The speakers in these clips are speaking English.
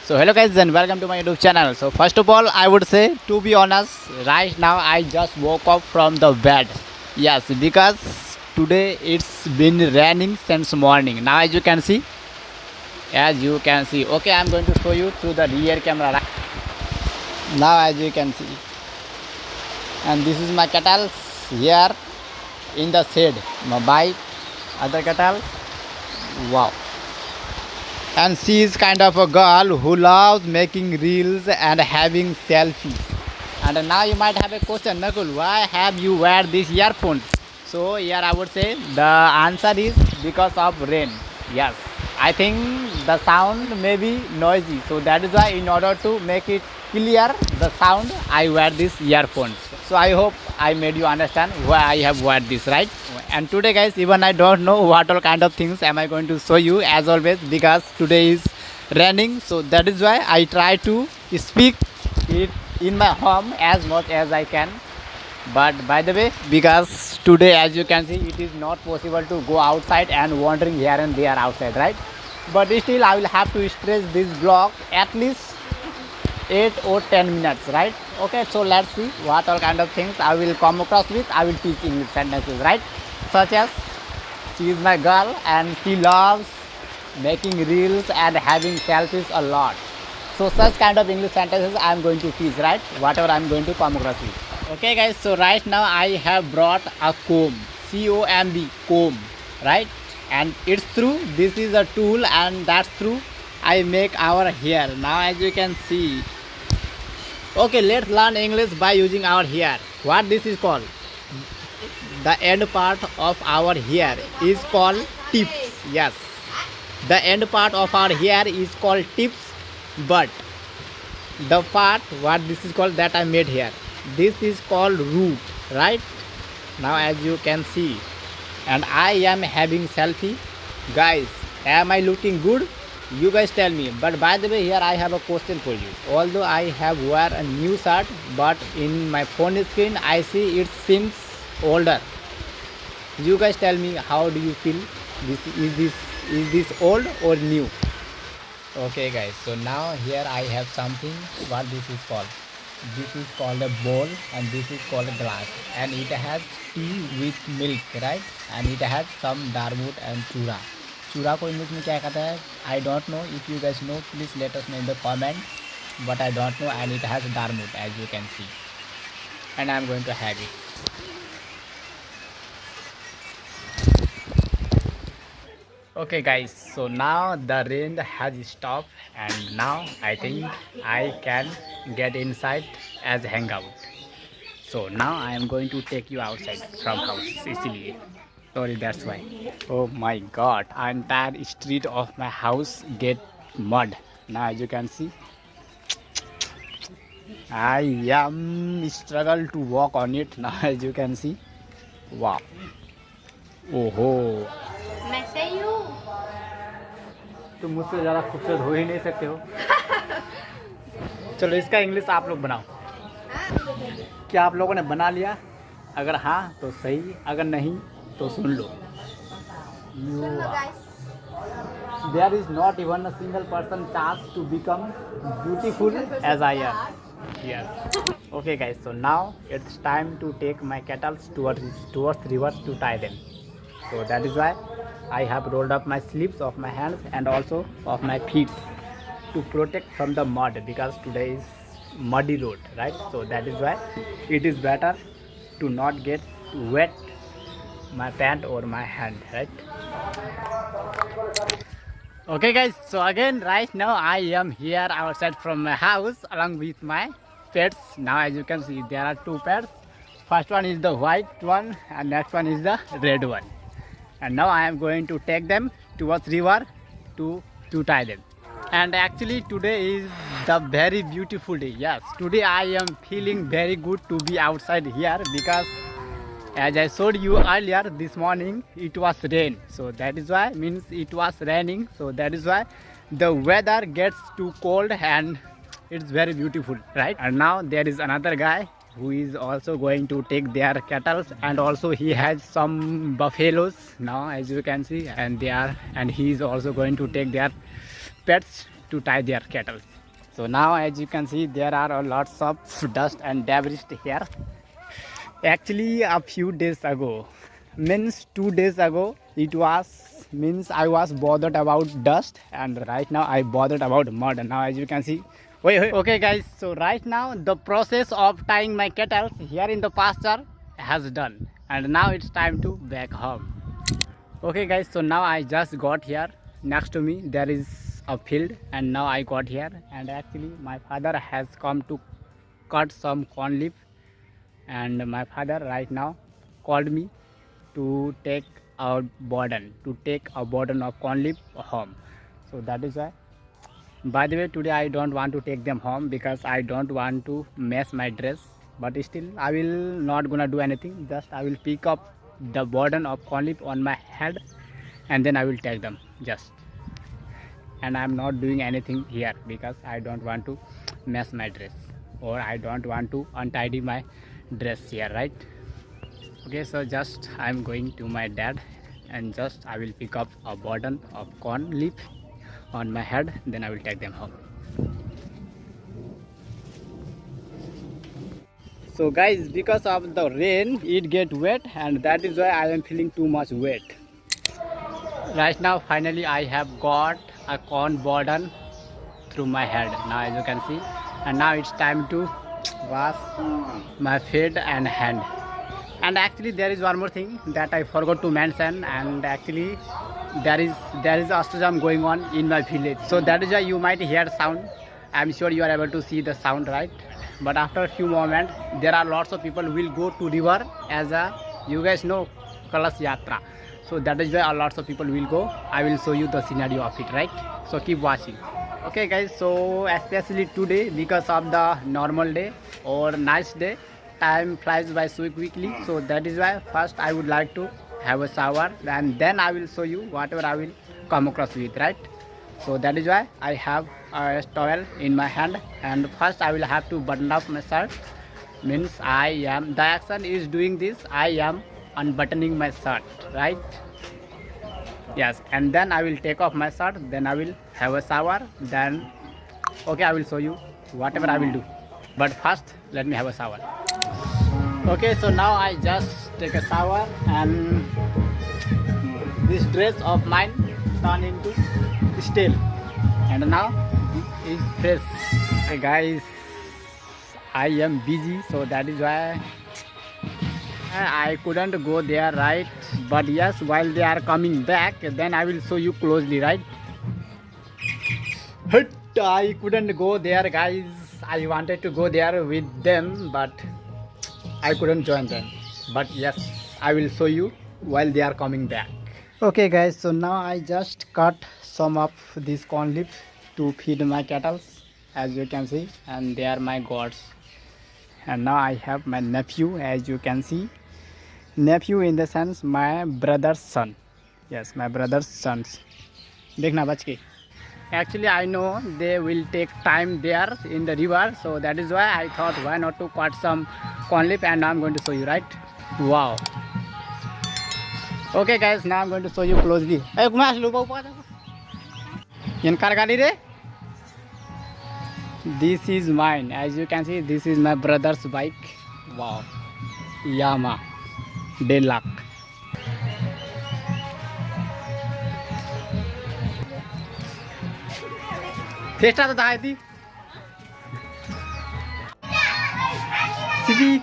So hello guys and welcome to my YouTube channel. So first of all I would say, to be honest, right now I just woke up from the bed. Yes, because today it's been raining since morning. Now as you can see, okay, I'm going to show you through the rear camera right now. As you can see, and this is my cattle here in the shade. My bike, other cattle. Wow. And she is kind of a girl who loves making reels and having selfies. And now you might have a question, Nakul, why have you wear these earphones? So here I would say the answer is because of rain. Yes, I think the sound may be noisy, so that is why in order to make it clear the sound I wear these earphones. So I hope I made you understand why I have wear this, right? And today guys, even I don't know what all kind of things am I going to show you as always, because today is raining, so that is why I try to speak it in my home as much as I can. But by the way, because today as you can see it is not possible to go outside and wandering here and there outside, right? But still I will have to stretch this vlog at least 8 or 10 minutes, right? Okay, so let's see what all kind of things I will come across with. I will teach English sentences, right? Such as, she is my girl and she loves making reels and having selfies a lot. So such kind of English sentences I am going to teach, right? Whatever I am going to come across with. Okay guys, so right now I have brought a comb, C-O-M-B, comb, right? And it's through, this is a tool and that's through I make our hair. Now as you can see, okay, let's learn English by using our hair. What this is called? The end part of our hair is called tips. Yes, the end part of our hair is called tips, but the part what this is called that I made here, this is called root, right? Now as you can see, and I am having selfie. Guys, am I looking good? You guys tell me. But by the way, here I have a question for you. Although I have wear a new shirt, but in my phone screen I see it seems older. You guys tell me, how do you feel? This old or new? Okay guys, so now here I have something. What this is called? This is called a bowl and this is called a glass, and it has tea with milk, right? And it has some darwood and chura. चूरा को English में क्या कहता है? I don't know. If you guys know, please let us know in the comment. But I don't know, and it has darwood as you can see. And I am going to have it. Okay guys, so now the rain has stopped and now I think I can get inside as hangout. So now I am going to take you outside from house easily. Sorry, that's why. Oh my god, entire street of my house get mud. Now as you can see, I am struggle to walk on it. Now as you can see, wow. Oh ho. मैं सही हूँ। तुम मुझसे ज़्यादा खूबसूरत हो ही नहीं सकते हो। चलो इसका इंग्लिश आप लोग बनाओ। क्या आप लोगों ने बना लिया? अगर हाँ तो सही, अगर नहीं तो सुन लो। There is not even a single person chance to become beautiful as I am. Yes. Okay guys, so now it's time to take my cattle towards rivers to tie them. So that is why I have rolled up my sleeves of my hands and also of my feet to protect from the mud, because today is muddy road, right? So that is why it is better to not get wet my pant or my hand, right? Okay guys, so again right now I am here outside from my house along with my pets. Now as you can see, there are two pets. First one is the white one and next one is the red one. And now I am going to take them towards river to tie them. And actually today is the very beautiful day. Yes, today I am feeling very good to be outside here, because as I showed you earlier this morning it was rain. So that is why, means it was raining, so that is why the weather gets too cold and it's very beautiful, right? And now there is another guy who is also going to take their cattle, and also he has some buffaloes now as you can see, and he is also going to take their pets to tie their cattle. So now as you can see there are a lots of dust and debris here. Actually a few days ago, means 2 days ago, it was means I was bothered about dust, and right now I bothered about mud. Now as you can see, wait. Okay guys, so right now the process of tying my cattle here in the pasture has done, and now it's time to back home. Okay guys, so now I just got here. Next to me there is a field, and now I got here, and actually my father has come to cut some corn leaf, and my father right now called me to take a burden of corn leaf home. So that is why, by the way, today I don't want to take them home because I don't want to mess my dress, but still I will not gonna do anything. Just I will pick up the burden of corn leaf on my head, and then I will take them just. And I am not doing anything here because I don't want to mess my dress, or I don't want to untidy my dress here, right? Okay, so just I am going to my dad, and just I will pick up a burden of corn leaf on my head, then I will take them home. So guys, because of the rain it get wet, and that is why I am feeling too much wet. Right now finally I have got a corn burden through my head, now as you can see, and now it's time to wash my feet and hand. And actually there is one more thing that I forgot to mention, and actually there is Ashtajam going on in my village, so that is why you might hear sound. I'm sure you are able to see the sound, right? But after a few moments there are lots of people will go to river, as a, you guys know, Kalash Yatra. So that is why a lots of people will go. I will show you the scenario of it, right? So keep watching. Okay guys, so especially today, because of the normal day or nice day, time flies by so quickly. So that is why first I would like to have a shower, and then I will show you whatever I will come across with, right? So that is why I have a towel in my hand, and first I will have to button up my shirt. Means the action is doing this, I am unbuttoning my shirt, right? Yes, and then I will take off my shirt, then I will have a shower, then okay, I will show you whatever I will do. But first let me have a shower. Okay, so now I just take a shower, and this dress of mine turned into stale, and now it is fresh. Hey guys, I am busy, so that is why I couldn't go there, right? But yes, while they are coming back, then I will show you closely, right? I couldn't go there, guys. I wanted to go there with them, but I couldn't join them. But yes, I will show you while they are coming back. Okay guys, so now I just cut some of this corn leaf to feed my cattle, as you can see, and they are my goats. And now I have my nephew, as you can see. Nephew in the sense my brother's son. Yes, my brother's sons. Dekhna bach ke. Actually I know they will take time there in the river, so that is why I thought why not to cut some corn leaf, and now I'm going to show you, right? Wow. Okay guys, now I'm going to show you closely. Hey, kumas lupa upa. Yan kar gali re? This is mine. As you can see, this is my brother's bike. Wow. Yamaha Deluxe. Festa to daai thi. Sibi.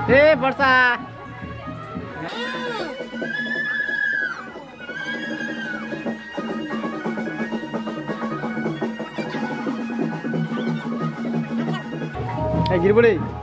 Hey, Barsa. Hey, Giribuli.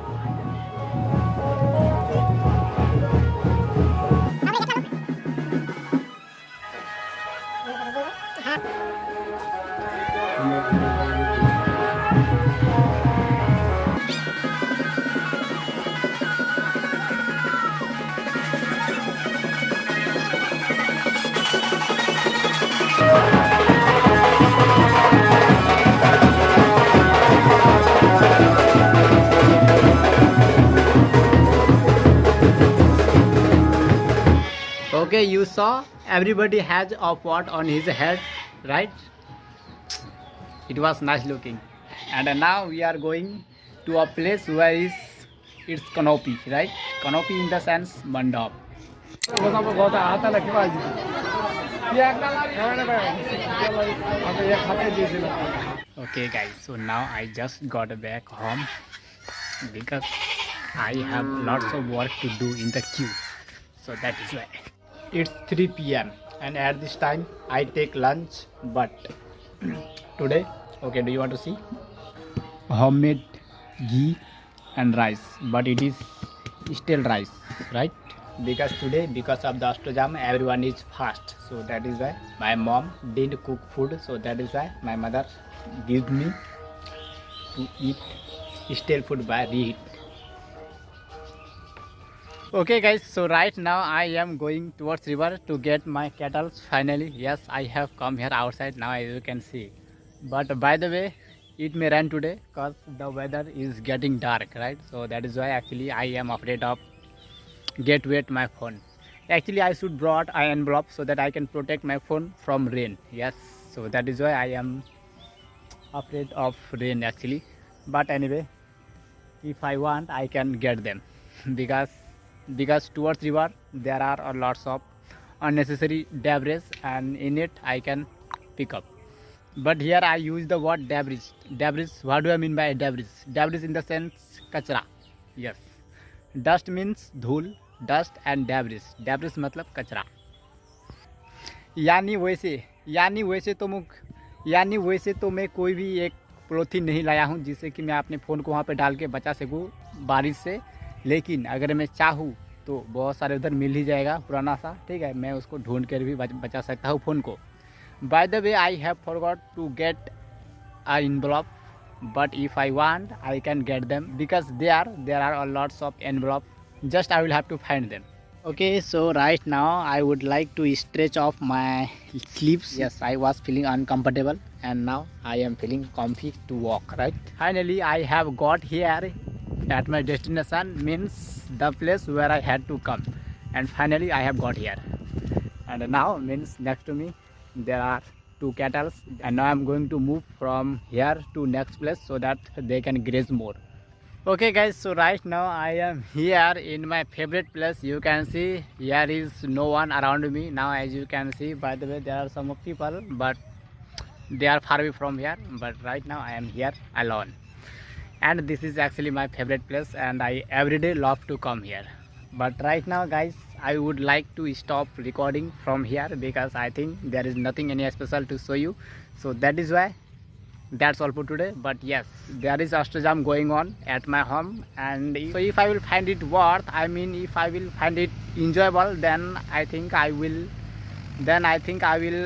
Okay, you saw everybody has a pot on his head, right? It was nice looking. And now we are going to a place where is it's canopy, right? Canopy in the sense mandap. Okay guys, so now I just got back home because I have lots of work to do in the queue. So that is why. It's 3 p.m. and at this time I take lunch, but today, okay, do you want to see? Homemade ghee and rice, but it is still rice, right? Because today, because of the Astojam, everyone is fast, so that is why my mom didn't cook food, so that is why my mother gives me to eat stale food by reheat. Okay guys, so right now I am going towards river to get my cattle. Finally, yes, I have come here outside now, as you can see. But by the way, it may rain today because the weather is getting dark, right? So that is why actually I am afraid of get wet my phone. Actually I should brought an envelope so that I can protect my phone from rain. Yes, so that is why I am afraid of rain actually. But anyway, if I want I can get them because towards river there are a lots of unnecessary debris and in it I can pick up. But here I use the word debris. Debris, what do I mean by debris? Debris in the sense kachra. Yes, dust means धूल, dust and debris. Debris मतलब कचरा. यानी वैसे तो मैं कोई भी एक पॉलीथीन नहीं लाया हूँ जिससे कि मैं अपने फ़ोन को वहाँ पे डाल के बचा सकूँ बारिश से. लेकिन अगर मैं चाहूँ तो बहुत सारे उधर मिल ही जाएगा पुराना सा, ठीक है, मैं उसको ढूंढ कर भी बचा सकता हूँ फ़ोन को. By the way, I have forgot to get an envelope, but if I want I can get them because there are a lots of envelope. Just I will have to find them. Okay, so right now I would like to stretch off my sleeves. Yes, I was feeling uncomfortable and now I am feeling comfy to walk, right? Finally I have got here at my destination, means the place where I had to come, and finally I have got here. And now means next to me there are 2 cattle, and now I'm going to move from here to next place so that they can graze more. Okay guys, so right now I am here in my favorite place. You can see here is no one around me now, as you can see. By the way, there are some people but they are far away from here, but right now I am here alone, and this is actually my favorite place and I everyday love to come here. But right now guys, I would like to stop recording from here because I think there is nothing any special to show you. So that is why that's all for today. But yes, there is Astojam going on at my home, and so if I will find it worth, I mean if I will find it enjoyable, then I think I will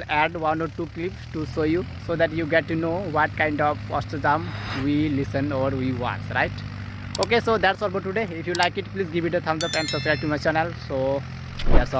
add 1 or 2 clips to show you so that you get to know what kind of Astojam we listen or we watch, right? Okay, so that's all for today. If you like it, please give it a thumbs up and subscribe to my channel. So that's all.